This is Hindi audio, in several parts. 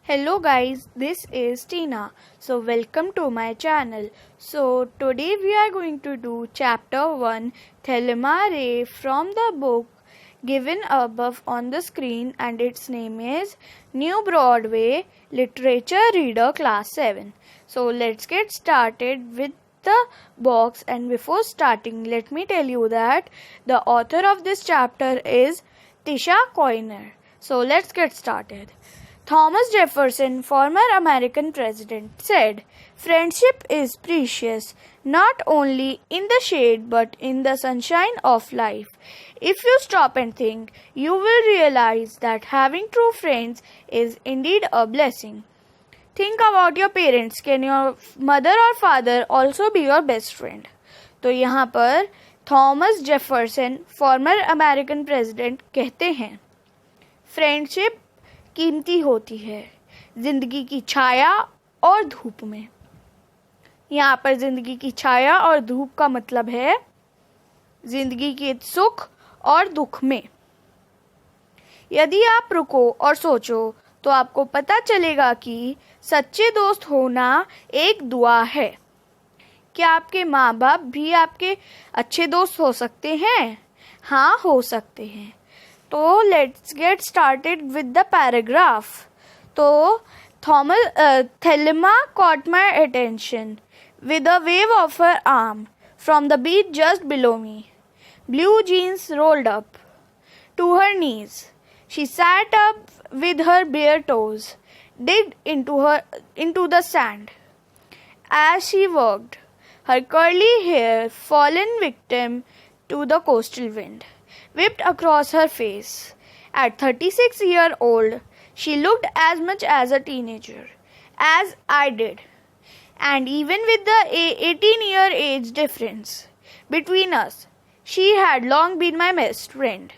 Hello guys, this is Tina. So welcome to my channel. So today we are going to do chapter 1 Thelma Ray from the book given above on the screen, and its name is New Broadway Literature Reader Class 7. So let's get started with the box, and before starting let me tell you that the author of this chapter is Tisha Coiner. So let's get started. Thomas Jefferson, former American president, said, "Friendship is precious, not only in the shade but in the sunshine of life. If you stop and think, you will realize that having true friends is indeed a blessing. Think about your parents. Can your mother or father also be your best friend?" तो यहाँ पर Thomas Jefferson, farmer American president, कहते हैं, फ्रेंडशिप कीमती होती है जिंदगी की छाया और धूप में। यहाँ पर जिंदगी की छाया और धूप का मतलब है जिंदगी के सुख और दुख में। यदि आप रुको और सोचो तो आपको पता चलेगा कि सच्चे दोस्त होना एक दुआ है। क्या आपके माँ बाप भी आपके अच्छे दोस्त हो सकते हैं? हाँ, हो सकते हैं। तो let's get started with the paragraph. तो Thelma caught my attention with a wave of her arm from the beach just below me. Blue jeans rolled up to her knees. She sat up with her bare toes digged into the sand. As she worked, her curly hair, fallen victim to the coastal wind, whipped across her face. At 36 years old, she looked as much as a teenager as I did. And even with the 18-year age difference between us, she had long been my best friend.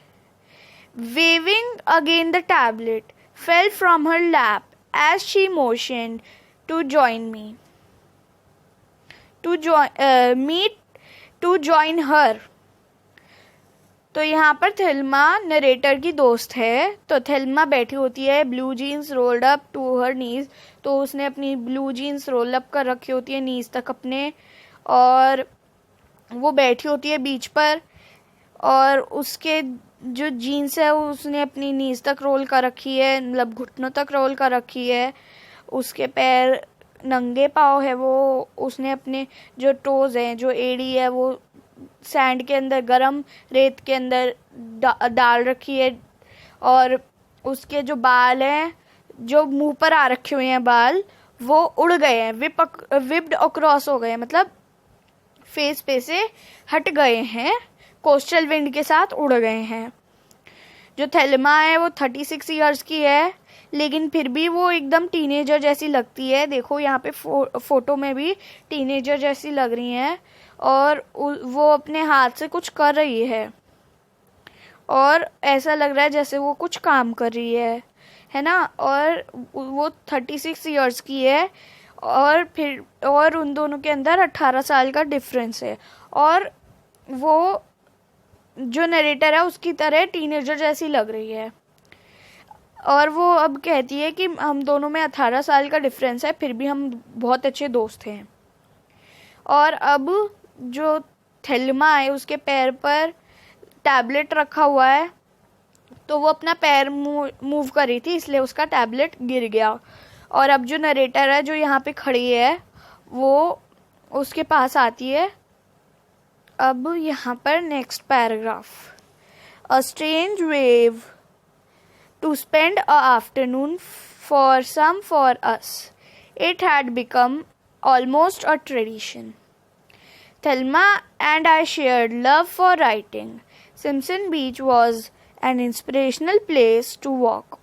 Waving again, the tablet fell from her lap as she motioned to join me. To join her. तो यहाँ पर थेल्मा नरेटर की दोस्त है। तो थेल्मा बैठी होती है, blue jeans rolled up to her knees. तो उसने अपनी ब्लू जीन्स रोल अप कर रखी होती है नीज तक अपने, और वो बैठी होती है बीच पर, और उसके जो जीन्स है उसने अपनी नीज तक रोल कर रखी है, मतलब घुटनों तक रोल कर रखी है। उसके पैर नंगे पाँव है, वो उसने अपने जो टोज हैं, जो एड़ी है, वो सैंड के अंदर, गरम रेत के अंदर डाल रखी है। और उसके जो बाल हैं, जो मुंह पर आ रखे हुए हैं बाल, वो उड़ गए हैं, विप्ड अक्रॉस हो गए हैं, मतलब फेस पे से हट गए हैं, कोस्टल विंड के साथ उड़ गए हैं। जो थेल्मा है वो 36 इयर्स की है, लेकिन फिर भी वो एकदम टीनेजर जैसी लगती है। देखो यहाँ पे फोटो में भी टीनेजर जैसी लग रही हैं, और वो अपने हाथ से कुछ कर रही है, और ऐसा लग रहा है जैसे वो कुछ काम कर रही है ना। और वो 36 इयर्स की है, और उन दोनों के अंदर 18 साल का डिफरेंस है, और वो जो नरेटर है उसकी तरह टीनेजर जैसी लग रही है। और वो अब कहती है कि हम दोनों में 18 साल का डिफरेंस है, फिर भी हम बहुत अच्छे दोस्त हैं। और अब जो थेल्मा है उसके पैर पर टैबलेट रखा हुआ है, तो वो अपना पैर मूव कर रही थी, इसलिए उसका टैबलेट गिर गया। और अब जो नरेटर है, जो यहाँ पे खड़ी है, वो उसके पास आती है। अब यहाँ पर next paragraph. A strange wave to spend a afternoon for us. It had become almost a tradition. Thelma and I shared love for writing. Simpson Beach was an inspirational place to walk.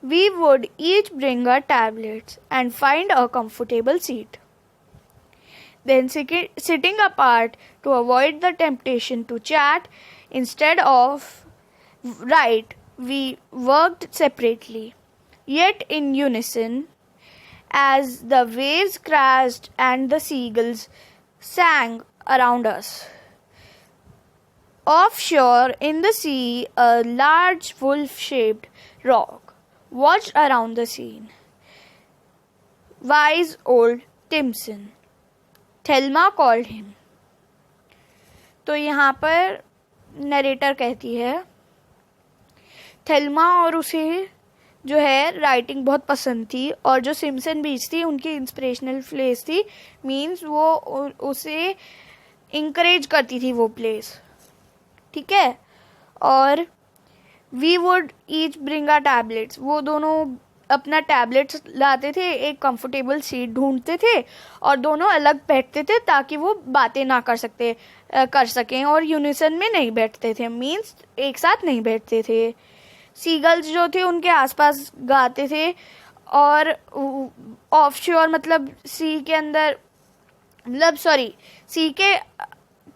We would each bring our tablets and find a comfortable seat. Then sitting apart to avoid the temptation to chat instead of write, we worked separately, yet in unison, as the waves crashed and the seagulls sang around us. Offshore in the sea, a large wolf-shaped rock watched around the scene. wise old Timson. Thelma called him. तो यहाँ पर नरेटर कहती है थेल्मा और उसे जो है राइटिंग बहुत पसंद थी, और जो सिम्पसन बीच थी उनकी इंस्पिरेशनल प्लेस थी, मीन्स वो उसे इंकरेज करती थी वो प्लेस, ठीक है। और we would each bring our tablets, वो दोनों अपना टैबलेट्स लाते थे, एक कंफर्टेबल सीट ढूंढते थे और दोनों अलग बैठते थे ताकि वो बातें ना कर सकें, और यूनिसन में नहीं बैठते थे, मीन्स एक साथ नहीं बैठते थे। सीगल्स जो थे उनके आसपास गाते थे, और ऑफशोर मतलब सी के अंदर, मतलब सॉरी, सी के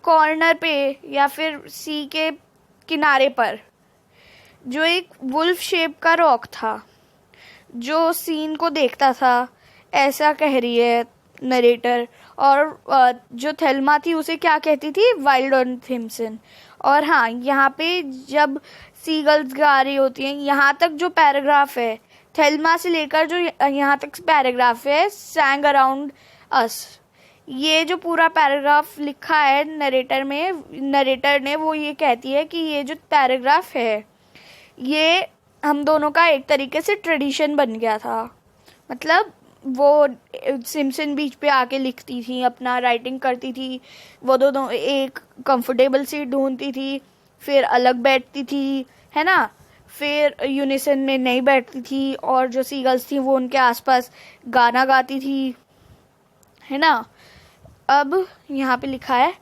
कॉर्नर पे या फिर सी के किनारे पर जो एक वुल्फ शेप का रॉक था जो सीन को देखता था, ऐसा कह रही है नरेटर। और जो थेल्मा थी उसे क्या कहती थी, वाइल्ड ऑन थिम्सन। और हाँ, यहाँ पे जब सीगल्स गा रही होती हैं, यहाँ तक जो पैराग्राफ है, थेल्मा से लेकर जो यहाँ तक पैराग्राफ है, सैंग अराउंड अस, ये जो पूरा पैराग्राफ लिखा है नरेटर ने वो ये कहती है कि ये जो पैराग्राफ है ये हम दोनों का एक तरीके से ट्रेडिशन बन गया था। मतलब वो सिम्पसन बीच पे आके लिखती थी, अपना राइटिंग करती थी, वो दोनों एक कंफर्टेबल सीट ढूंढती थी, फिर अलग बैठती थी, है ना, फिर यूनिसन में नहीं बैठती थी, और जो सीगल्स थी वो उनके आसपास गाना गाती थी, है ना। अब यहाँ पे लिखा है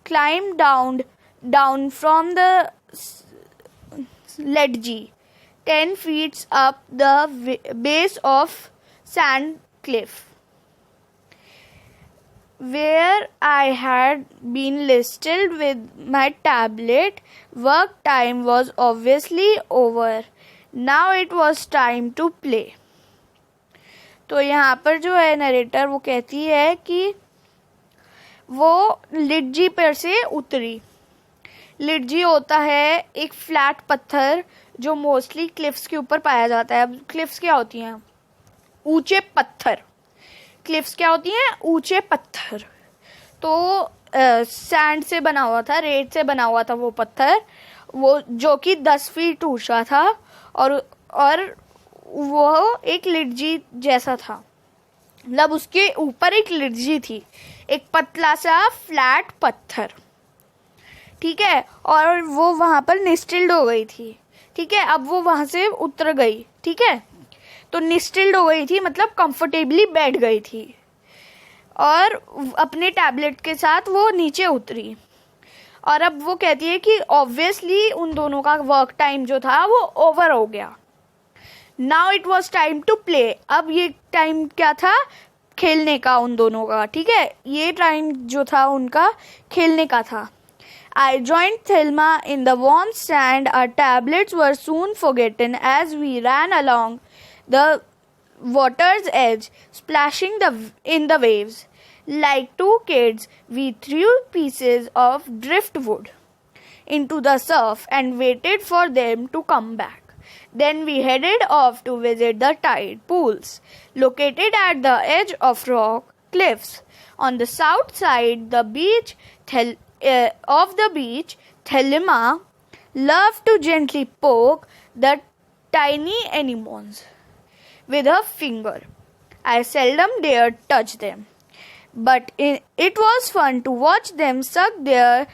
climb down from the ledge 10 feet up the base of sand cliff where I had been listed with my tablet. Work time was obviously over. Now it was time to play. तो यहाँ पर जो है नरेटर वो कहती है कि वो लिड्जी पर से उतरी। लिड्जी होता है एक फ्लैट पत्थर जो मोस्टली क्लिफ्स के ऊपर पाया जाता है। अब क्लिफ्स क्या होती हैं, ऊंचे पत्थर। क्लिफ्स क्या होती हैं, ऊंचे पत्थर। तो सैंड से बना हुआ था, रेत से बना हुआ था वो पत्थर, वो जो कि 10 फीट ऊंचा था, और वो एक लिड्जी जैसा था, मतलब उसके ऊपर एक लिड्जी थी, एक पतला सा फ्लैट पत्थर, ठीक है। और वो वहां पर निस्टिल्ड हो गई थी, ठीक है। अब वो वहां से उतर गई, ठीक है। तो निस्टिल्ड हो गई थी मतलब कंफर्टेबली बैठ गई थी, और अपने टैबलेट के साथ वो नीचे उतरी। और अब वो कहती है कि ऑब्वियसली उन दोनों का वर्क टाइम जो था वो ओवर हो गया। Now it was time to play. अब ये टाइम क्या था, खेलने का उन दोनों का, ठीक है। ये टाइम जो था उनका खेलने का था। I joined Thelma in the warm sand. Our tablets were soon forgotten as we ran along the water's edge, splashing in the waves. Like two kids, we threw pieces of driftwood into the surf and waited for them to come back. Then we headed off to visit the tide pools, located at the edge of rock cliffs. On the south side, of the beach, Thelma loved to gently poke the tiny anemones with her finger. I seldom dared touch them, but it was fun to watch them suck their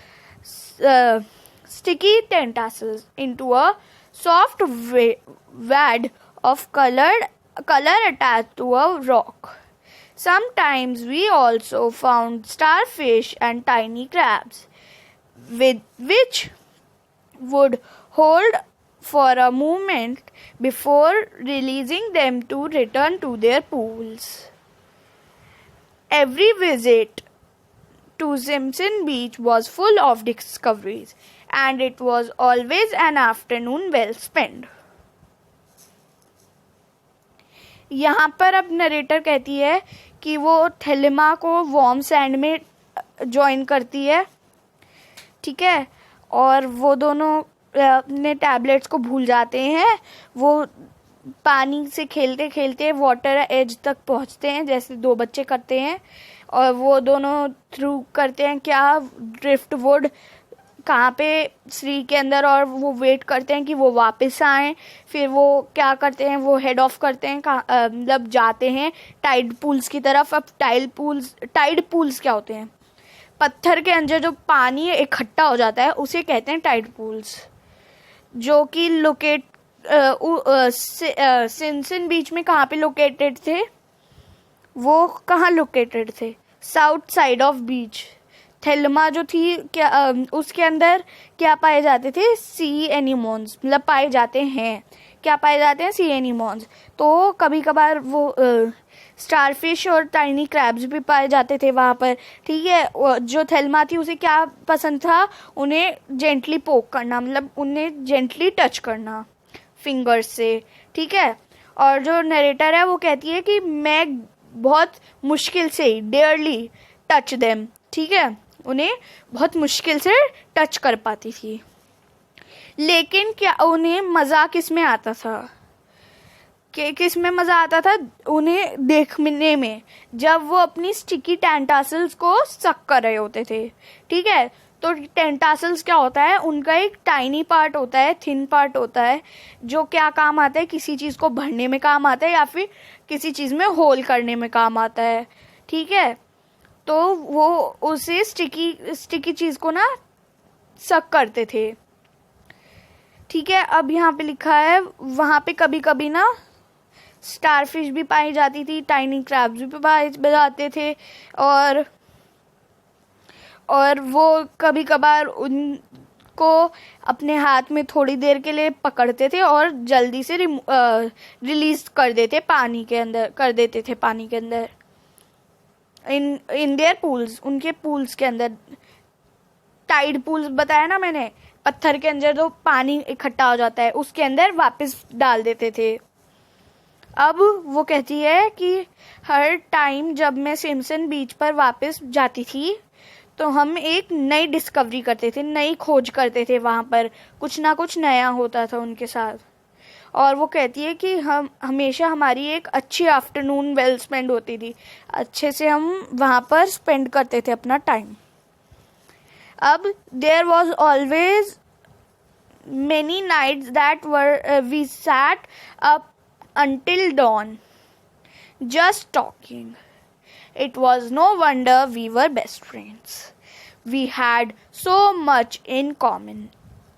sticky tentacles into a soft wad of color attached to a rock. Sometimes we also found starfish and tiny crabs, which would hold for a moment before releasing them to return to their pools. Every visit to Simpson Beach was full of discoveries, and it was always an afternoon well spent. यहाँ पर अब नरेटर कहती है कि वो थेल्मा को वार्म सैंड में ज्वाइन करती है, ठीक है। और वो दोनों अपने टैबलेट्स को भूल जाते हैं, वो पानी से खेलते खेलते वाटर एज तक पहुंचते हैं, जैसे दो बच्चे करते हैं, और वो दोनों थ्रू करते हैं क्या, ड्रिफ्ट वुड कहाँ पे, सी के अंदर, और वो वेट करते हैं कि वो वापस आएँ। फिर वो क्या करते हैं, वो हेड ऑफ करते हैं, मतलब जाते हैं टाइड पूल्स की तरफ। अब टाइड पूल्स क्या होते हैं, पत्थर के अंदर जो पानी इकट्ठा हो जाता है उसे कहते हैं टाइड पूल्स, जो कि लोकेट सिनसिन बीच में कहाँ पे लोकेटेड थे, वो कहाँ लोकेटेड थे, south side of beach. Thelma जो थी क्या, उसके अंदर क्या पाए जाते थे, सी एनिमोन्स, मतलब पाए जाते हैं, क्या पाए जाते हैं, सी एनिमोन्स। तो कभी कभार वो स्टारफिश और टाइनी क्रैब्स भी पाए जाते थे वहाँ पर, ठीक है। जो थेल्मा थी उसे क्या पसंद था, उन्हें जेंटली पोक करना, मतलब उन्हें जेंटली टच करना फिंगर्स से, ठीक है। और जो नरेटर है वो कहती है कि मैं बहुत मुश्किल से ही डेयरली टच देम, ठीक है, उन्हें बहुत मुश्किल से टच कर पाती थी। लेकिन क्या उन्हें मज़ा किस में आता था, कि किस में मज़ा आता था, उन्हें देखने में, जब वो अपनी स्टिकी टेंटासल्स को सक कर रहे होते थे, ठीक है। तो टेंटासल्स क्या होता है, उनका एक टाइनी पार्ट होता है, थिन पार्ट होता है, जो क्या काम आता है, किसी चीज़ को भरने में काम आता है या फिर किसी चीज़ में होल करने में काम आता है, ठीक है। तो वो उसे स्टिकी चीज़ को ना सक करते थे, ठीक है। अब यहाँ पे लिखा है वहाँ पे कभी कभी ना स्टारफिश भी पाई जाती थी, टाइनी क्रैब्स भी पाए जाते थे, और वो कभी कभार उनको अपने हाथ में थोड़ी देर के लिए पकड़ते थे और जल्दी से रिलीज कर देते पानी के अंदर, इन देयर पूल्स, उनके पूल्स के अंदर। टाइड पूल्स बताया ना मैंने, पत्थर के अंदर जो पानी इकट्ठा हो जाता है उसके अंदर वापस डाल देते थे। अब वो कहती है कि हर टाइम जब मैं सिम्सन बीच पर वापस जाती थी तो हम एक नई डिस्कवरी करते थे, नई खोज करते थे, वहाँ पर कुछ ना कुछ नया होता था उनके साथ। और वो कहती है कि हम हमेशा हमारी एक अच्छी आफ्टरनून वेल स्पेंड होती थी, अच्छे से हम वहाँ पर स्पेंड करते थे अपना टाइम। अब there was always many nights that we sat up until dawn just talking. It was no wonder we were best friends. We had so much in common,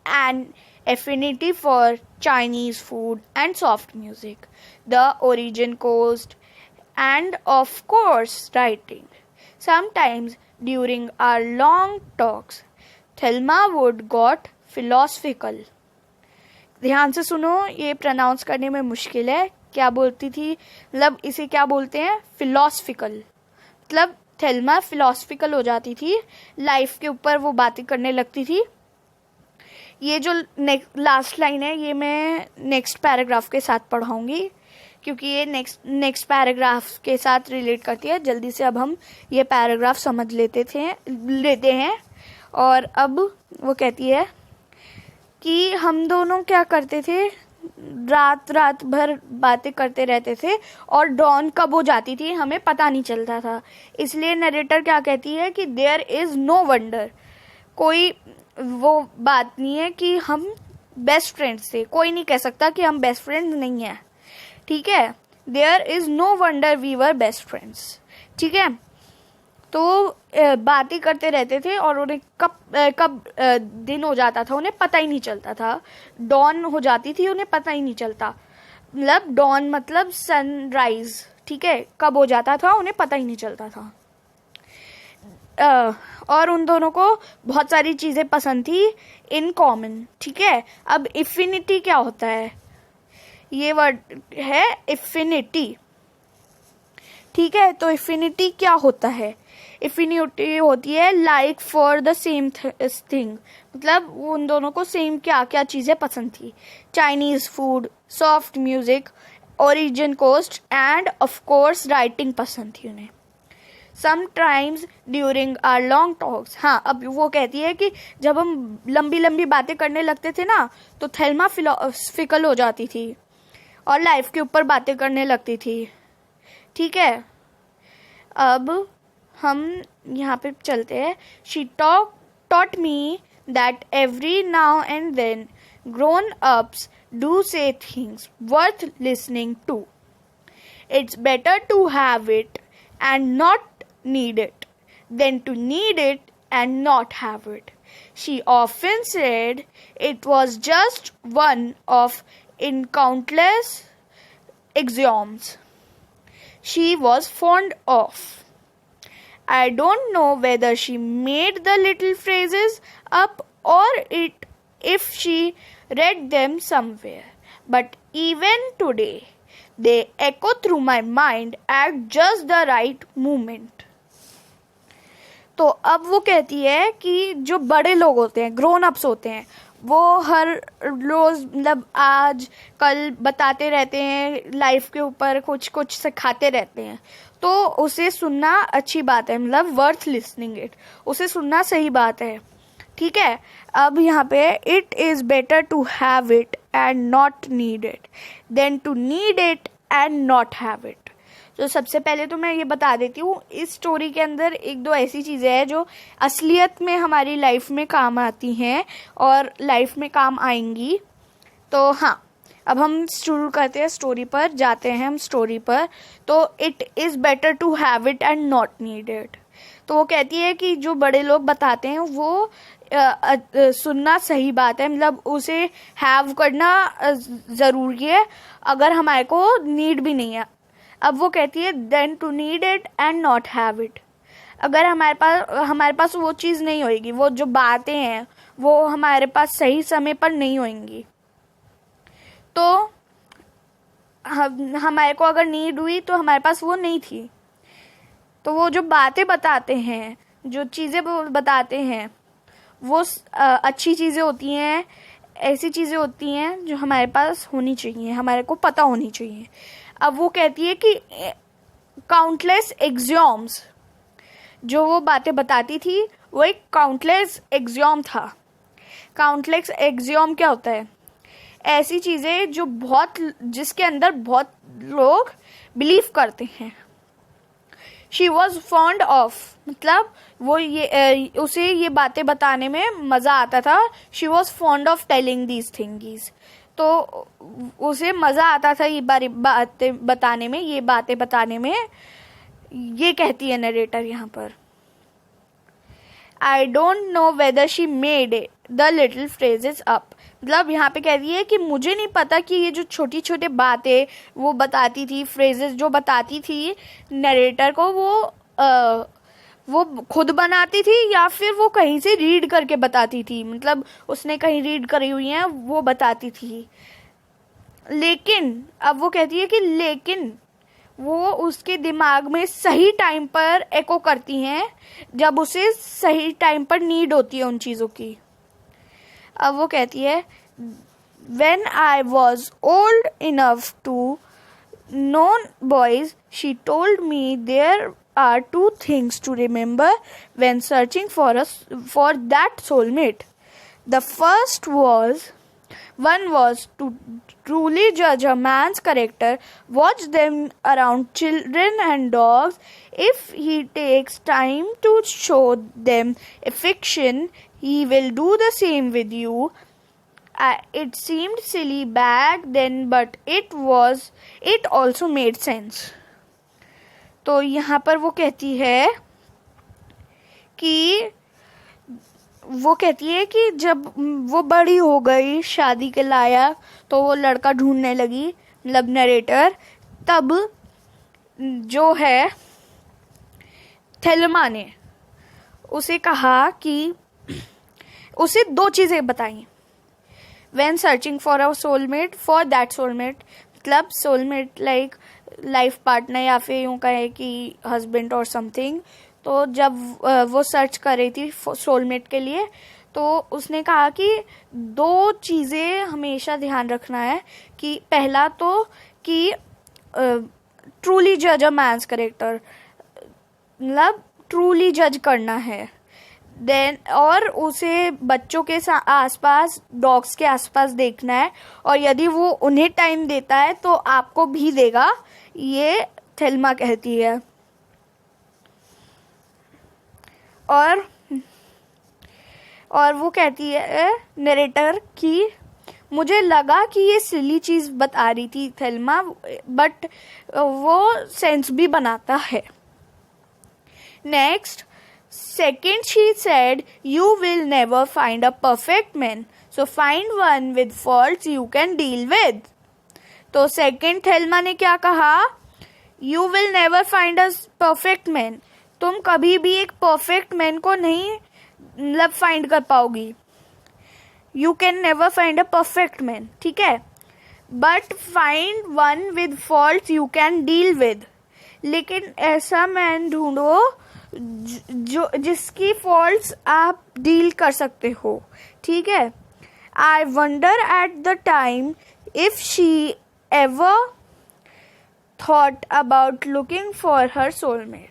an affinity for Chinese food and soft music, the Origin Coast, and of course writing. Sometimes during our long talks, Thelma would got philosophical. ध्यान से सुनो, ये प्रोनाउंस करने में मुश्किल है। क्या बोलती थी, मतलब इसे क्या बोलते हैं, फिलोसफिकल, मतलब थेल्मा फिलोसफिकल हो जाती थी, लाइफ के ऊपर वो बातें करने लगती थी। ये जो लास्ट लाइन है ये मैं नेक्स्ट पैराग्राफ के साथ पढ़ाऊंगी, क्योंकि ये नेक्स्ट पैराग्राफ के साथ रिलेट करती है। जल्दी से अब हम ये पैराग्राफ समझ लेते हैं। और अब वो कहती है कि हम दोनों क्या करते थे, रात भर बातें करते रहते थे, और डॉन कब हो जाती थी हमें पता नहीं चलता था। इसलिए नरेटर क्या कहती है कि देयर इज़ नो वंडर, कोई वो बात नहीं है कि हम बेस्ट फ्रेंड्स थे, कोई नहीं कह सकता कि हम बेस्ट फ्रेंड्स नहीं हैं, ठीक है। There is no wonder we were best friends, ठीक है। तो बातें करते रहते थे और उन्हें कब दिन हो जाता था उन्हें पता ही नहीं चलता था, डॉन हो जाती थी उन्हें पता ही नहीं चलता, मतलब डॉन मतलब सनराइज, ठीक है, कब हो जाता था उन्हें पता ही नहीं चलता था। और उन दोनों को बहुत सारी चीज़ें पसंद थी, इन कॉमन, ठीक है। अब इफिनिटी क्या होता है, ये वर्ड है इफिनिटी, ठीक है। तो इफिनिटी क्या होता है, इफिनिटी होती है like for the same thing, मतलब उन दोनों को सेम क्या क्या चीज़ें पसंद थी, Chinese food, soft music, Oregon coast, and of course writing पसंद थी उन्हें। Sometimes during our long talks, हाँ अब वो कहती है कि जब हम लंबी लंबी बातें करने लगते थे ना तो थेल्मा फिलोसफिकल हो जाती थी, और लाइफ के ऊपर बातें करने लगती थी। ठीक है, अब हम यहाँ पे चलते हैं। She taught me that every now and then grown ups do say things worth listening to. It's better to have it and not need it than to need it and not have it. She often said it was just one of in countless axioms she was fond of. I don't know whether she made the little phrases up or if she read them somewhere, but even today they echo through my mind at just the right moment. तो अब वो कहती है कि जो बड़े लोग होते हैं, ग्रोन अप्स होते हैं, वो हर रोज़ मतलब आज कल बताते रहते हैं, लाइफ के ऊपर कुछ कुछ सिखाते रहते हैं, तो उसे सुनना अच्छी बात है, मतलब वर्थ लिसनिंग इट, उसे सुनना सही बात है। ठीक है, अब यहाँ पे it is better to have it and not need it than to need it and not have it. तो सबसे पहले तो मैं ये बता देती हूँ, इस स्टोरी के अंदर एक दो ऐसी चीज़ें हैं जो असलियत में हमारी लाइफ में काम आती हैं और लाइफ में काम आएंगी। तो हाँ, अब हम शुरू करते हैं, स्टोरी पर जाते हैं हम स्टोरी पर। तो it is better to have it and not need it. तो वो कहती है कि जो बड़े लोग बताते हैं वो सुनना सही बात है, मतलब उसे हैव करना ज़रूरी है अगर हमारे को नीड भी नहीं है। अब वो कहती है than to need it and not have it. अगर हमारे पास वो चीज़ नहीं होएगी, वो जो बातें हैं वो हमारे पास सही समय पर नहीं होंगी, तो हमारे को अगर नीड हुई तो हमारे पास वो नहीं थी। तो वो जो बातें बताते हैं, जो चीज़ें वो बताते हैं, वो अच्छी चीज़ें होती हैं, ऐसी चीज़ें होती हैं जो हमारे पास होनी चाहिए, हमारे को पता होनी चाहिए। अब वो कहती है कि काउंटलेस एक्सियोम्स, जो वो बातें बताती थी वो एक काउंटलेस एक्सियोम था। काउंटलेस एक्सियोम क्या होता है? ऐसी चीज़ें जो जिसके अंदर बहुत लोग बिलीव करते हैं। शी वॉज फॉन्ड ऑफ, मतलब वो उसे ये बातें बताने में मज़ा आता था। She was fond of telling these things, तो उसे मज़ा आता था ये बातें बताने में, ये बातें बताने में। ये कहती है नरेटर यहाँ पर। I don't know whether she made the little phrases up, मतलब यहाँ पे कह रही है कि मुझे नहीं पता कि ये जो छोटी छोटी बातें वो बताती थी, फ्रेजेस जो बताती थी नरेटर को, वो खुद बनाती थी या फिर वो कहीं से रीड करके बताती थी, मतलब उसने कहीं रीड करी हुई हैं वो बताती थी। लेकिन अब वो कहती है कि लेकिन वो उसके दिमाग में सही टाइम पर एको करती हैं जब उसे सही टाइम पर नीड होती है उन चीज़ों की। अब वो कहती है When I was old enough to know boys, she told me there are two things to remember when searching for that soulmate. The first one was to truly judge a man's character, watch them around children and dogs. If he takes time to show them affection, he will do the same with you. It seemed silly back then, but it also made sense. तो यहाँ पर वो कहती है कि जब वो बड़ी हो गई, शादी के लायक, तो वो लड़का ढूंढने लगी, मतलब नरेटर, तब जो है थेल्मा ने उसे कहा कि उसे दो चीज़ें बताई। When searching for a soulmate, for that soulmate, मतलब soulmate like लाइफ पार्टनर या फिर यूँ कहे कि हस्बैंड और समथिंग। तो जब वो सर्च कर रही थी सोलमेट के लिए, तो उसने कहा कि दो चीज़ें हमेशा ध्यान रखना है कि पहला तो कि ट्रूली जज अ मैन्स कैरेक्टर, मतलब ट्रूली जज करना है। देन और उसे बच्चों के आसपास, डॉग्स के आसपास देखना है, और यदि वो उन्हें टाइम देता है तो आपको भी देगा, ये थेल्मा कहती है। और वो कहती है नरेटर कि मुझे लगा कि ये सिली चीज़ बता रही थी थेल्मा, बट वो सेंस भी बनाता है। Next, second she said, you will never find a perfect man, so find one with faults you can deal with. तो सेकेंड थेल्मा ने क्या कहा? You will never find a perfect man. तुम कभी भी एक परफेक्ट मैन को नहीं फाइंड कर पाओगी। You can never find a perfect man, ठीक है, but find one with faults you can deal with. लेकिन ऐसा मैन ढूंढो जो जिसकी फॉल्ट्स आप डील कर सकते हो, ठीक है। I wonder at the time if she ever thought about looking for her soulmate.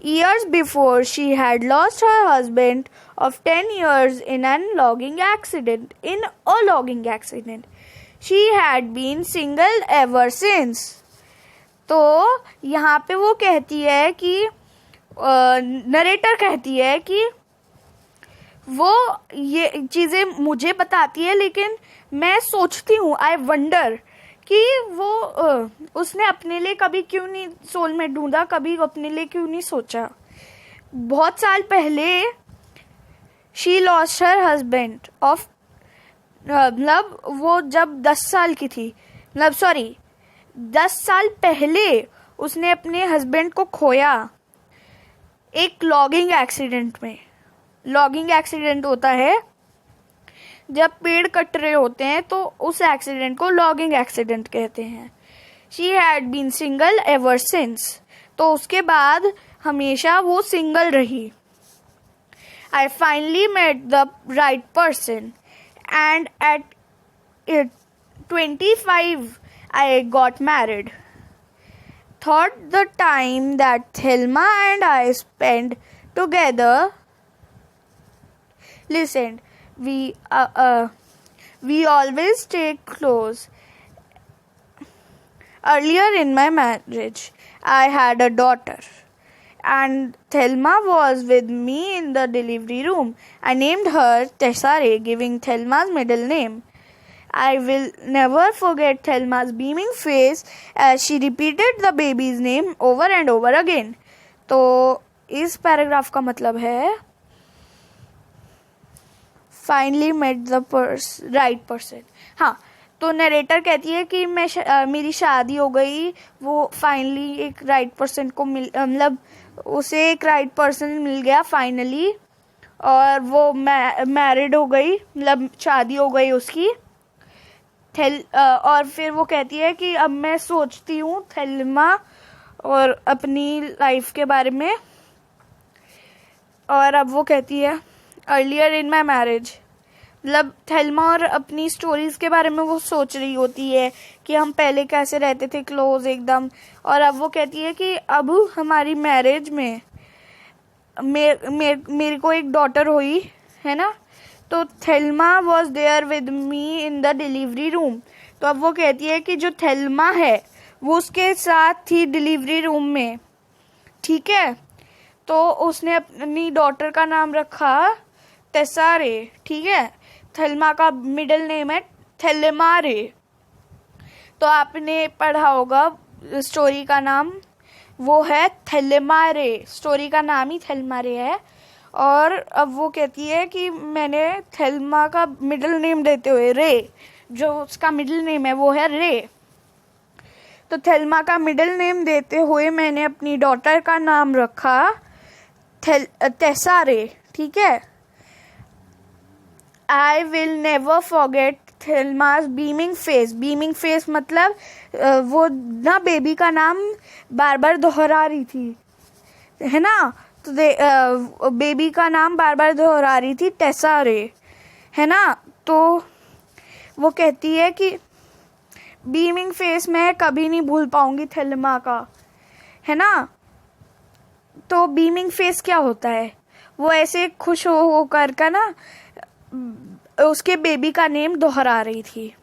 Years before, she had lost her husband of 10 years in a logging accident. She had been single ever since. तो यहाँ पे वो कहती है कि नरेटर कहती है कि वो ये चीज़ें मुझे बताती है, लेकिन मैं सोचती हूँ, आई वंडर, कि वो उसने अपने लिए कभी क्यों नहीं सोलमेट ढूंढा, कभी अपने लिए क्यों नहीं सोचा। बहुत साल पहले she lost her husband of, मतलब वो जब 10 साल की थी, 10 साल पहले उसने अपने हस्बैंड को खोया एक लॉगिंग एक्सीडेंट में। लॉगिंग एक्सीडेंट होता है जब पेड़ कट रहे होते हैं, तो उस एक्सीडेंट को लॉगिंग एक्सीडेंट कहते हैं। She had been single ever since, तो उसके बाद हमेशा वो सिंगल रही। I finally met the right person and at 25 I got married. Thought the time that Thelma and I spent together. Listen, we always stay close. Earlier in my marriage, I had a daughter, and Thelma was with me in the delivery room. I named her Tessare, giving Thelma's middle name. I will never forget Thelma's beaming face as she repeated the baby's name over and over again. तो इस पैराग्राफ का मतलब है finally met the right person. हाँ, तो नरेटर कहती है कि मेरी शादी हो गई, वो फाइनली एक राइट पर्सन को मतलब उसे एक राइट पर्सन मिल गया फाइनली, और वो मैरिड हो गई, मतलब शादी हो गई उसकी। और फिर वो कहती है कि अब मैं सोचती हूँ थेल्मा और अपनी लाइफ के बारे में, और अब वो कहती है अर्लियर इन माई मैरिज, मतलब थेल्मा और अपनी स्टोरीज के बारे में वो सोच रही होती है कि हम पहले कैसे रहते थे क्लोज एकदम। और अब वो कहती है कि अब हमारी मैरिज में मेरे को एक डॉटर हुई है ना, तो Thelma was there with me in the delivery room. तो अब वो कहती है कि जो थेल्मा है वो उसके साथ थी डिलीवरी रूम में, ठीक है। तो उसने अपनी डॉटर का नाम रखा टेसारे, ठीक है। थेल्मा का मिडिल नेम है थेलेमारे। तो आपने पढ़ा होगा स्टोरी का नाम वो है थेलेमारे, स्टोरी का नाम ही थेलेमारे है। और अब वो कहती है कि मैंने थेल्मा का मिडिल नेम देते हुए, रे, जो उसका मिडिल नेम है वो है रे, तो थेल्मा का मिडिल नेम देते हुए मैंने अपनी डॉटर का नाम रखा टेसारे, ठीक है। I will never forget Thelma's beaming face. Beaming face मतलब वो ना बेबी का नाम बार बार दोहरा रही थी, है ना, तो बेबी का नाम बार बार दोहरा रही थी टेसारे, है ना। तो वो कहती है कि बीमिंग फेस मैं कभी नहीं भूल पाऊंगी थेल्मा का, है ना। तो बीमिंग फेस क्या होता है? वो ऐसे खुश हो कर का ना उसके बेबी का नेम दोहरा रही थी.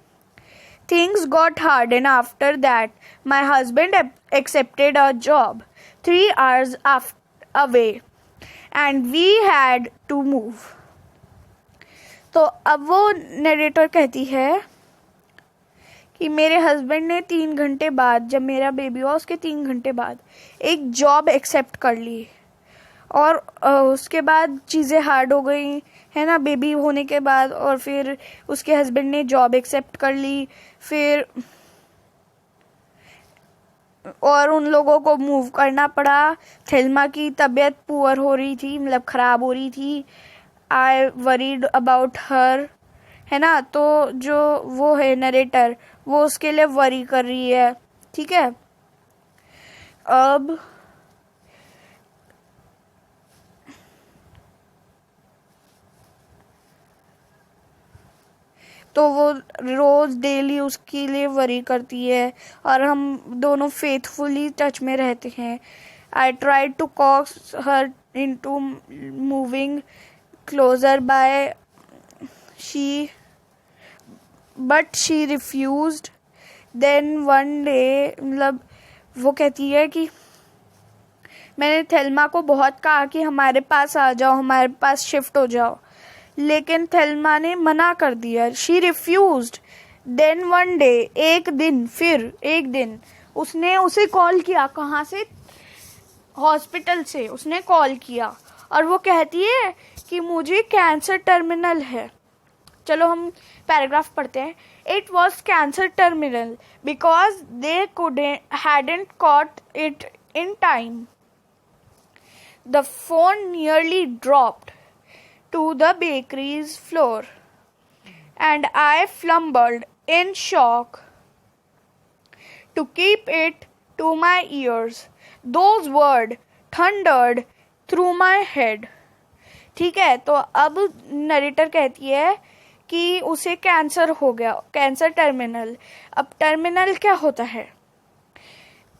Things got hard and after that my husband accepted a job 3 hours away and we had to move. तो अब वो नरेटर कहती है कि मेरे हस्बैंड ने 3 घंटे बाद, जब मेरा बेबी हुआ उसके 3 घंटे बाद एक जॉब एक्सेप्ट कर ली और उसके बाद चीज़ें हार्ड हो गई है ना बेबी होने के बाद. और फिर उसके हस्बैंड ने जॉब एक्सेप्ट कर ली, फिर और उन लोगों को मूव करना पड़ा. थेल्मा की तबीयत पुअर हो रही थी, मतलब ख़राब हो रही थी. आई वरीड अबाउट हर, है ना. तो जो वो है नरेटर, वो उसके लिए वरी कर रही है. ठीक है. अब तो वो रोज़ डेली उसके लिए वरी करती है और हम दोनों फेथफुली टच में रहते हैं. I tried to coax her into moving closer by she but she refused. Then one day, मतलब वो कहती है कि मैंने थेल्मा को बहुत कहा कि हमारे पास आ जाओ, हमारे पास शिफ्ट हो जाओ, लेकिन थेल्मा ने मना कर दिया. She refused. Then one day, एक दिन उसने उसे कॉल किया. कहाँ से? हॉस्पिटल से उसने कॉल किया और वो कहती है कि मुझे कैंसर टर्मिनल है. चलो हम पैराग्राफ पढ़ते हैं. It was cancer terminal because they hadn't caught it in time. The phone nearly dropped to the bakery's floor and I flumbled in shock to keep it to my ears. Those words thundered through my head. ठीक है. तो अब नरेटर कहती है कि उसे कैंसर हो गया, कैंसर टर्मिनल. अब टर्मिनल क्या होता है?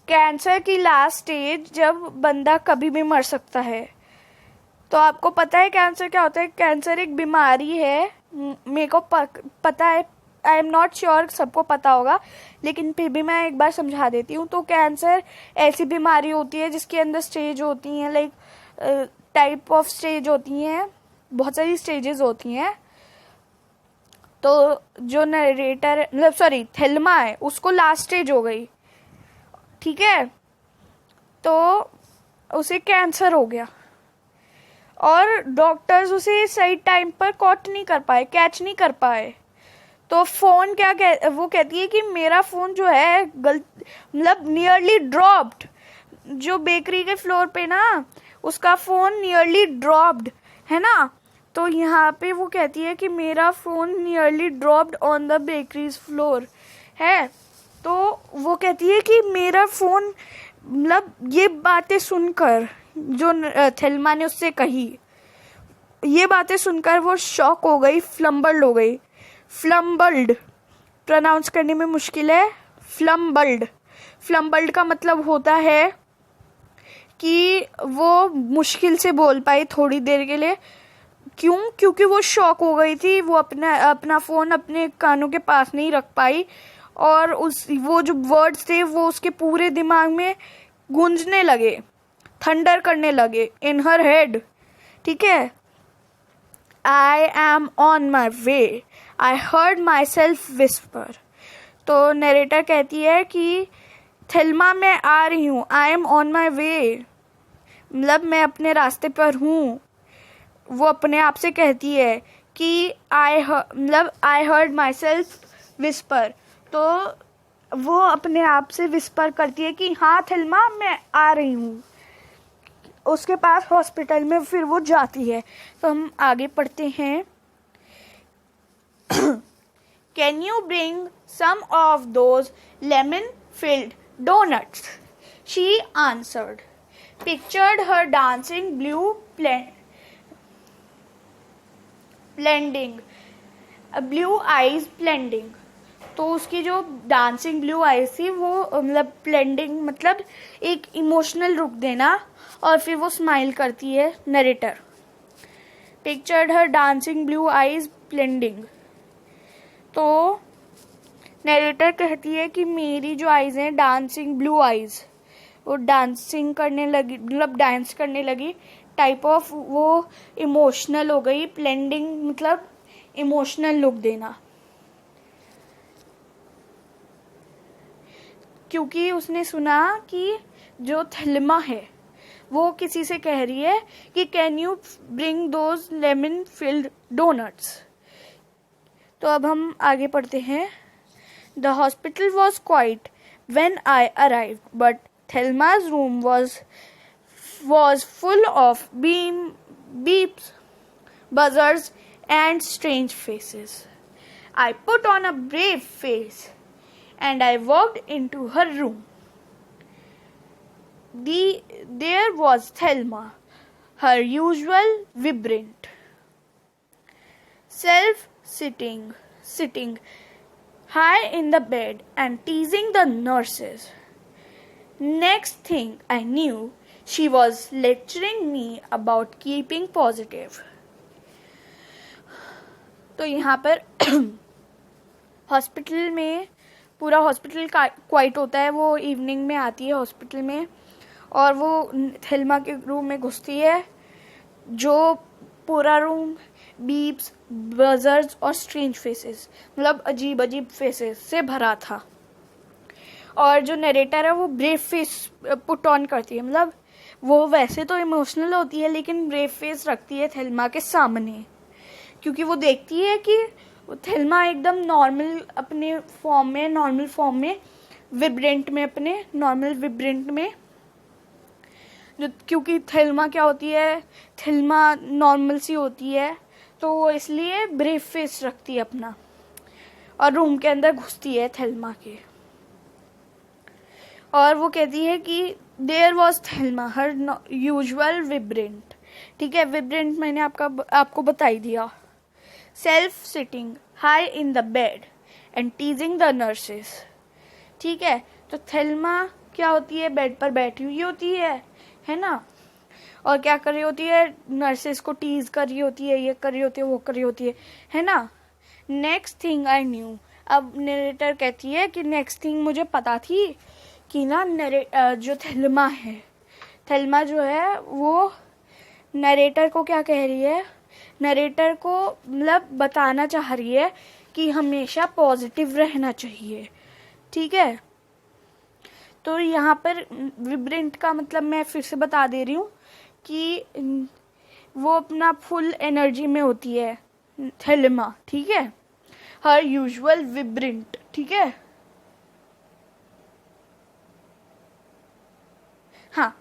कैंसर की लास्ट स्टेज, जब बंदा कभी भी मर सकता है. तो आपको पता है कैंसर क्या होता है? कैंसर एक बीमारी है, मेरे को पता है, आई एम नॉट श्योर सबको पता होगा, लेकिन फिर भी मैं एक बार समझा देती हूँ. तो कैंसर ऐसी बीमारी होती है जिसके अंदर स्टेज होती हैं, लाइक टाइप ऑफ स्टेज होती हैं, बहुत सारी स्टेजेस होती हैं. तो जो नरेटर, मतलब सॉरी थेल्मा है, उसको लास्ट स्टेज हो गई. ठीक है. तो उसे कैंसर हो गया और डॉक्टर्स उसे सही टाइम पर कैच नहीं कर पाए. तो फोन वो कहती है कि मेरा फोन जो है मतलब नियरली ड्रॉप्ड. जो बेकरी के फ्लोर पे ना, उसका फोन नियरली ड्रॉप्ड है ना. तो यहाँ पे वो कहती है कि मेरा phone nearly dropped on the bakeries floor है. तो वो कहती है कि मेरा फोन, मतलब ये बातें सुनकर जो थेल्मा ने उससे कही, ये बातें सुनकर वो शॉक हो गई, फ्लम्बल्ड हो गई. फ्लम्बल्ड प्रोनाउंस करने में मुश्किल है. फ्लम्बल्ड का मतलब होता है कि वो मुश्किल से बोल पाई थोड़ी देर के लिए. क्यों? क्योंकि वो शॉक हो गई थी. वो अपना फ़ोन अपने कानों के पास नहीं रख पाई और वो जो वर्ड्स थे वो उसके पूरे दिमाग में गूंजने लगे, थंडर करने लगे इन हर हेड. ठीक है. I am on my way, I heard my self whisper. तो नरेटर कहती है कि थेल्मा मैं आ रही हूँ, आई एम ऑन माई वे, मतलब मैं अपने रास्ते पर हूँ. वो अपने आप से कहती है कि I heard my self whisper. तो वो अपने आप से विस्पर करती है कि हाँ थेल्मा मैं आ रही हूँ. उसके पास हॉस्पिटल में फिर वो जाती है. तो हम आगे पढ़ते हैं. Can you bring some of those lemon filled donuts? She answered. Pictured her dancing blue blue eyes blending. तो उसकी जो डांसिंग ब्लू आईज थी वो मतलब ब्लेंडिंग मतलब एक इमोशनल रुख देना. और फिर वो स्माइल करती है narrator. Pictured her dancing blue eyes blending. तो नरेटर कहती है कि मेरी जो आईज हैं डांसिंग ब्लू आईज, वो डांसिंग करने लगी, मतलब डांस करने लगी, टाइप ऑफ वो इमोशनल हो गई। ब्लेंडिंग मतलब इमोशनल लुक देना, क्योंकि उसने सुना कि जो थेल्मा है वो किसी से कह रही है कि can you bring those lemon filled donuts. तो अब हम आगे पढ़ते हैं। The hospital was quiet when I arrive but Thelma's room was full of beeps, buzzers, and strange faces. I put on a brave face and I walked into her room. There was Thelma, her usual vibrant self, sitting high in the bed and teasing the nurses. Next thing I knew, she was lecturing me about keeping positive. तो यहाँ पर हॉस्पिटल में पूरा हॉस्पिटल क्वाइट होता है। वो इवनिंग में आती है हॉस्पिटल में और वो थेल्मा के रूम में घुसती है, जो पूरा रूम बीप्स, बजर्स और स्ट्रेंज फेसेस, मतलब अजीब अजीब फेसेस से भरा था। और जो नरेटर है वो ब्रेव फेस पुट ऑन करती है, मतलब वो वैसे तो इमोशनल होती है लेकिन ब्रेव फेस रखती है थेल्मा के सामने, क्योंकि वो देखती है कि थेल्मा एकदम नॉर्मल अपने फॉर्म में, नॉर्मल फॉर्म में, विब्रेंट में, अपने नॉर्मल विब्रेंट में, जो क्योंकि थेल्मा क्या होती है, थेल्मा नॉर्मल सी होती है, तो वो इसलिए ब्रेव फेस रखती है अपना और रूम के अंदर घुसती है थेल्मा के। और वो कहती है कि there was Thelma her usual vibrant. ठीक है, विब्रेंट मैंने आपको बता ही दिया। Self sitting high in the bed and teasing the nurses. ठीक है, तो थेल्मा क्या होती है, बेड पर बैठी हुई होती है ना, और क्या कर रही होती है, नर्सेस को टीज कर रही होती है, ये कर रही होती है, वो कर रही होती है ना। नेक्स्ट थिंग आई न्यू, अब नरेटर कहती है कि नेक्स्ट थिंग मुझे पता थी कि ना जो थेल्मा है, थेल्मा जो है वो नरेटर को क्या कह रही है, नरेटर को मतलब बताना चाह रही है कि हमेशा पॉजिटिव रहना चाहिए। ठीक है, तो यहाँ पर विब्रेंट का मतलब मैं फिर से बता दे रही हूँ कि वो अपना फुल एनर्जी में होती है थेल्मा। ठीक है, हर यूजुअल विब्रेंट। ठीक है, हाँ,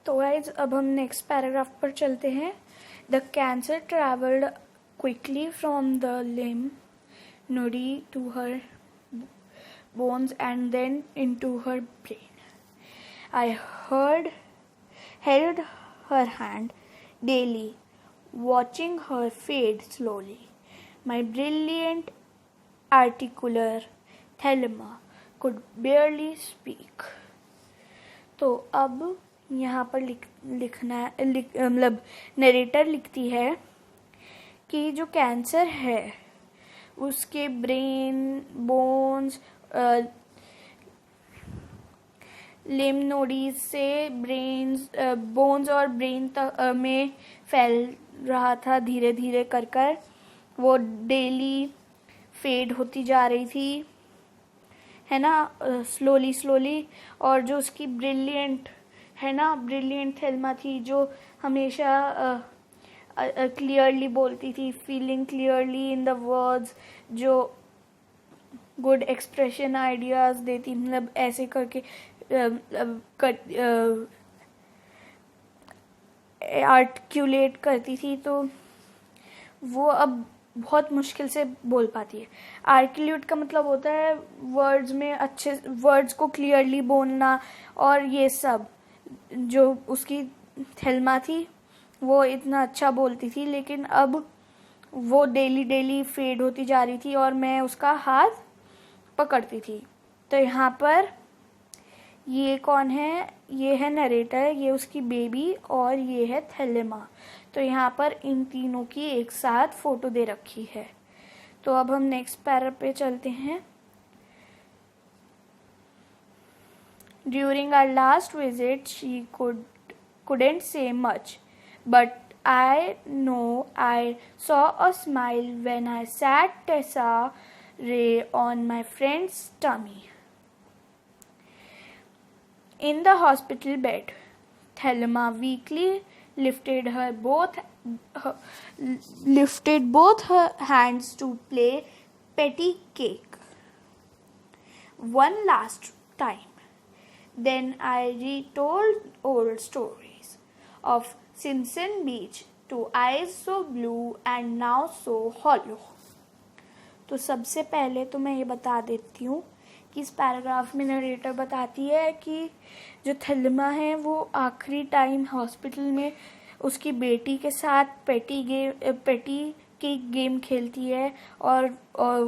तो गाइज अब हम नेक्स्ट पैराग्राफ पर चलते हैं। The cancer travelled quickly from the lymph nodes to her bones and then into her brain. I held her hand daily, watching her fade slowly. My brilliant, articulate Thelma could barely speak. तो अब यहाँ पर मतलब नरेटर लिखती है कि जो कैंसर है उसके ब्रेन, बोन्स, लिम्ब नोडीज से बोन्स और ब्रेन तक में फैल रहा था, धीरे धीरे कर वो डेली फेड होती जा रही थी, है ना, स्लोली। और जो उसकी ब्रिलियंट है ना, ब्रिलियंट थेल्मा थी, जो हमेशा क्लियरली बोलती थी, feeling clearly in the words, जो गुड एक्सप्रेशन आइडियाज देती, मतलब ऐसे करके आर्टिकुलेट करती थी, तो वो अब बहुत मुश्किल से बोल पाती है। आर्टिकुलेट का मतलब होता है वर्ड्स में अच्छे वर्ड्स को क्लियरली बोलना, और ये सब जो उसकी थेल्मा थी वो इतना अच्छा बोलती थी, लेकिन अब वो डेली फेड होती जा रही थी और मैं उसका हाथ पकड़ती थी। तो यहाँ पर ये कौन है? ये है नरेटर, ये उसकी बेबी, और ये है थेलेमा। तो यहाँ पर इन तीनों की एक साथ फोटो दे रखी है। तो अब हम नेक्स्ट पैरा पे चलते हैं। During our last visit she couldn't say much, but I know I saw a smile when I sat Tessa Ray on my friend's tummy. In the hospital bed, Thelma weakly lifted both her hands to play petty cake one last time. Then I retold old stories of Simpson Beach to eyes so blue and now so hollow. तो सबसे पहले तो मैं ये बता देती हूँ कि इस पैराग्राफ में नरेटर बताती है कि जो थेल्मा है वो आखिरी टाइम हॉस्पिटल में उसकी बेटी के साथ पेटी की गेम खेलती है, और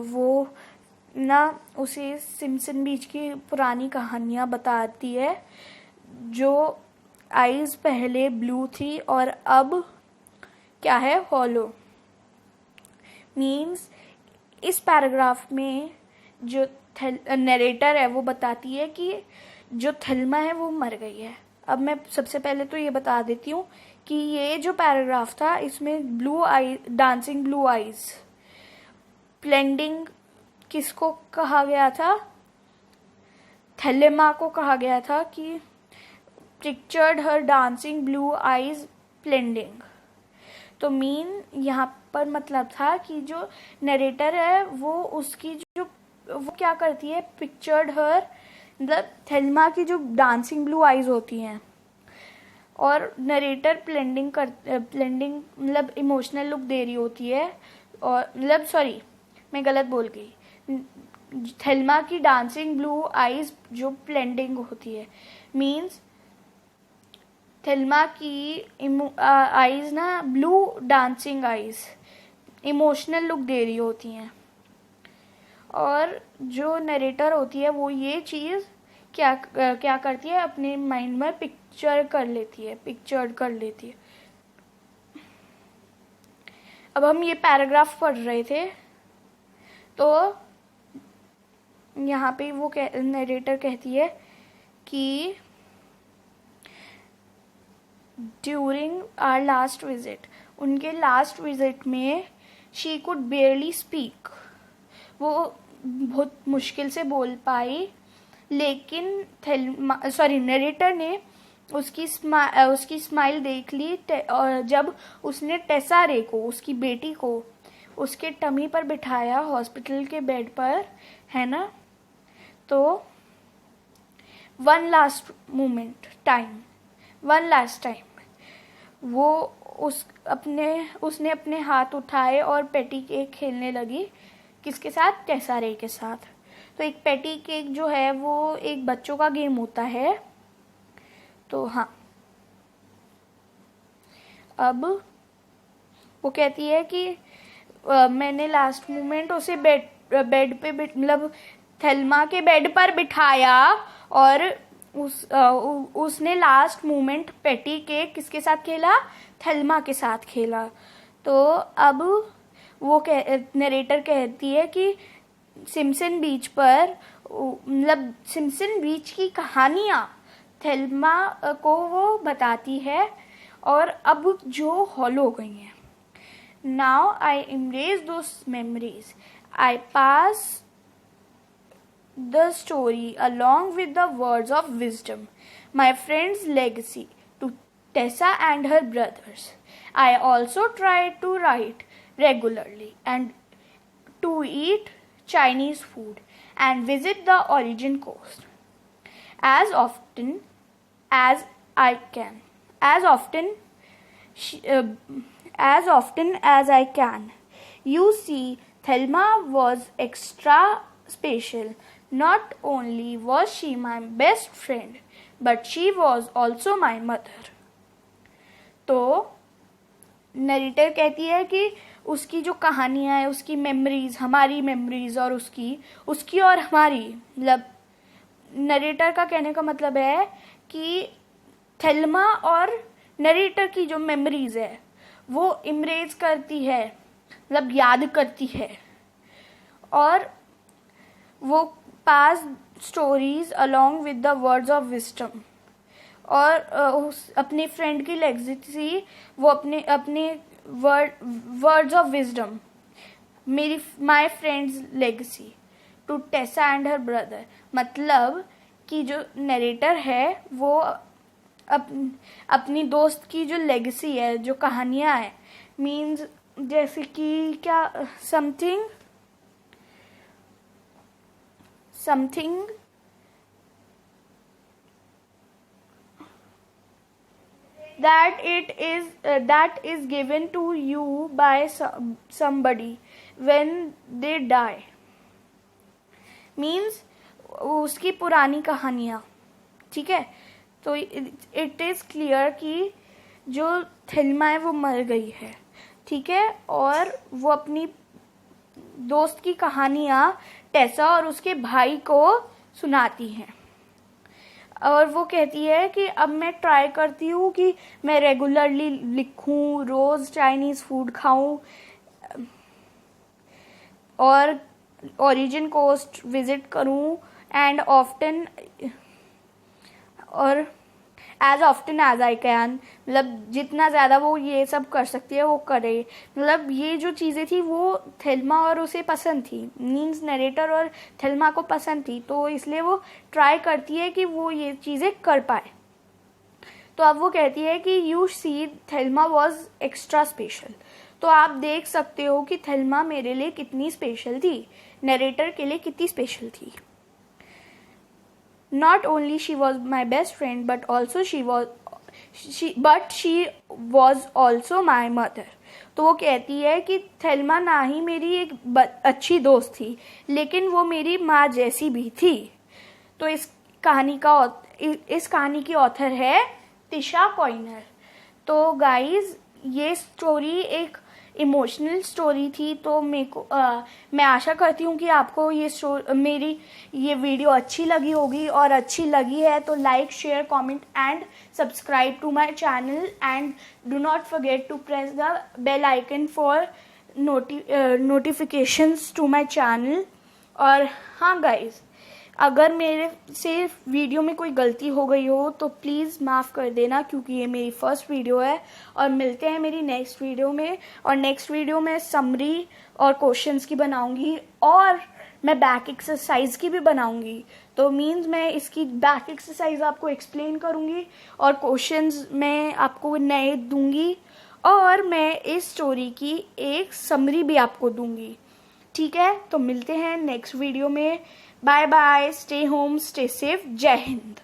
वो ना उसे सिम्पसन बीच की पुरानी कहानियाँ बताती है, जो आईज पहले ब्लू थी और अब क्या है, हॉलो। मीन्स इस पैराग्राफ में जो नरेटर है वो बताती है कि जो थेल्मा है वो मर गई है। अब मैं सबसे पहले तो ये बता देती हूँ कि ये जो पैराग्राफ था इसमें डांसिंग ब्लू आईज प्लेंडिंग किसको कहा गया था? थेलेमा को कहा गया था कि pictured her dancing blue eyes प्लेंडिंग। तो मीन यहाँ पर मतलब था कि जो नरेटर है वो उसकी वो क्या करती है, पिक्चर्ड हर मतलब थेल्मा की जो डांसिंग ब्लू आईज होती हैं, और नरेटर प्लेंडिंग मतलब इमोशनल लुक दे रही होती है, और मतलब सॉरी मैं गलत बोल गई, थेल्मा की डांसिंग ब्लू आईज जो प्लेंडिंग होती है, मीन्स थेल्मा की आईज ना blue dancing eyes emotional look दे रही होती हैं, और जो नरेटर होती है वो ये चीज़ क्या करती है, अपने माइंड में पिक्चर्ड कर लेती है। अब हम ये पैराग्राफ पढ़ रहे थे, तो यहाँ पे वो नरेटर कहती है कि ड्यूरिंग आवर लास्ट विजिट, उनके लास्ट विजिट में शी कुड बेयरली स्पीक, वो बहुत मुश्किल से बोल पाई, लेकिन नरेटर ने उसकी स्माइल देख ली, और जब उसने टेसा रे को, उसकी बेटी को, उसके टमी पर बिठाया हॉस्पिटल के बेड पर, है ना, तो वन लास्ट टाइम वो उसने अपने हाथ उठाए और पेटी केक खेलने लगी। किसके साथ? टेसा रे के साथ। तो एक पेटी केक जो है वो एक बच्चों का गेम होता है। तो हाँ, अब वो कहती है कि मैंने लास्ट मोमेंट उसे बेड पे मतलब थेल्मा के बेड पर बिठाया, और उसने लास्ट मोमेंट पेटी केक किसके साथ खेला? थेल्मा के साथ खेला। तो अब वो नरेटर कहती है कि सिम्पसन बीच पर मतलब सिम्पसन बीच की कहानियाँ थेल्मा को वो बताती है, और अब जो हॉलो हो गई हैं। Now I embrace those memories. I pass the story along with the words of wisdom, my friend's legacy to Tessa and her brothers. I also try to write regularly and to eat Chinese food and visit the origin coast as often as I can. As often as I can. You see, Thelma was extra special. Not only was she my best friend, but she was also my mother. तो नरेटर कहती है कि उसकी जो कहानियाँ हैं, उसकी मेमोरीज, हमारी मेमोरीज, और उसकी और हमारी मतलब नरेटर का कहने का मतलब है कि थेल्मा और नरेटर की जो मेमोरीज है वो इमरेज करती है, मतलब याद करती है, और वो pass stories along with the words of wisdom, और अपने फ्रेंड की लेगेसी वो अपने words of wisdom, my friend's legacy to Tessa and her brother. मतलब कि जो नरेटर है वो अपनी दोस्त की जो लेगेसी है, जो कहानियां है, मीन्स जैसे कि क्या something that is given to you by somebody when they die, means उसकी पुरानी कहानियाँ, ठीक है। तो इट इज़ क्लियर कि जो थेल्मा है वो मर गई है, ठीक है, और वो अपनी दोस्त की कहानियाँ टेसा और उसके भाई को सुनाती हैं, और वो कहती है कि अब मैं ट्राई करती हूँ कि मैं रेगुलरली लिखूँ, रोज़ चाइनीज़ फूड खाऊँ, और ओरिजिन कोस्ट विजिट करूँ, and as often as I can, मतलब जितना ज़्यादा वो ये सब कर सकती है वो करे। मतलब ये जो चीज़ें थी वो थेल्मा और उसे पसंद थी, मीन्स नरेटर और थेल्मा को पसंद थी, तो इसलिए वो ट्राई करती है कि वो ये चीज़ें कर पाए। तो अब वो कहती है कि you see Thelma was extra special. तो आप देख सकते हो कि थेल्मा मेरे लिए कितनी स्पेशल थी, नरेटर के लिए कितनी स्पेशल थी। Not only she was my best friend, but she was also my mother. तो वो कहती है कि थेल्मा ना ही मेरी एक अच्छी दोस्त थी, लेकिन वो मेरी माँ जैसी भी थी। तो इस कहानी की ऑथर है तिशा कॉइनर। तो गाइज ये स्टोरी एक इमोशनल स्टोरी थी, तो मैं आशा करती हूँ कि आपको मेरी ये वीडियो अच्छी लगी होगी, और अच्छी लगी है तो like, share, comment and subscribe to my channel, and do not forget to press the bell icon for notifications to my channel. और हाँ गाइज, अगर मेरे से वीडियो में कोई गलती हो गई हो तो प्लीज़ माफ़ कर देना, क्योंकि ये मेरी फर्स्ट वीडियो है। और मिलते हैं मेरी नेक्स्ट वीडियो में, और नेक्स्ट वीडियो में समरी और क्वेश्चंस की बनाऊंगी, और मैं बैक एक्सरसाइज की भी बनाऊंगी। तो मीन्स मैं इसकी बैक एक्सरसाइज आपको एक्सप्लेन करूंगी, और क्वेश्चंस मैं आपको नए दूंगी, और मैं इस स्टोरी की एक समरी भी आपको दूंगी, ठीक है। तो मिलते हैं नेक्स्ट वीडियो में। Bye bye, stay home, stay safe, जय हिंद।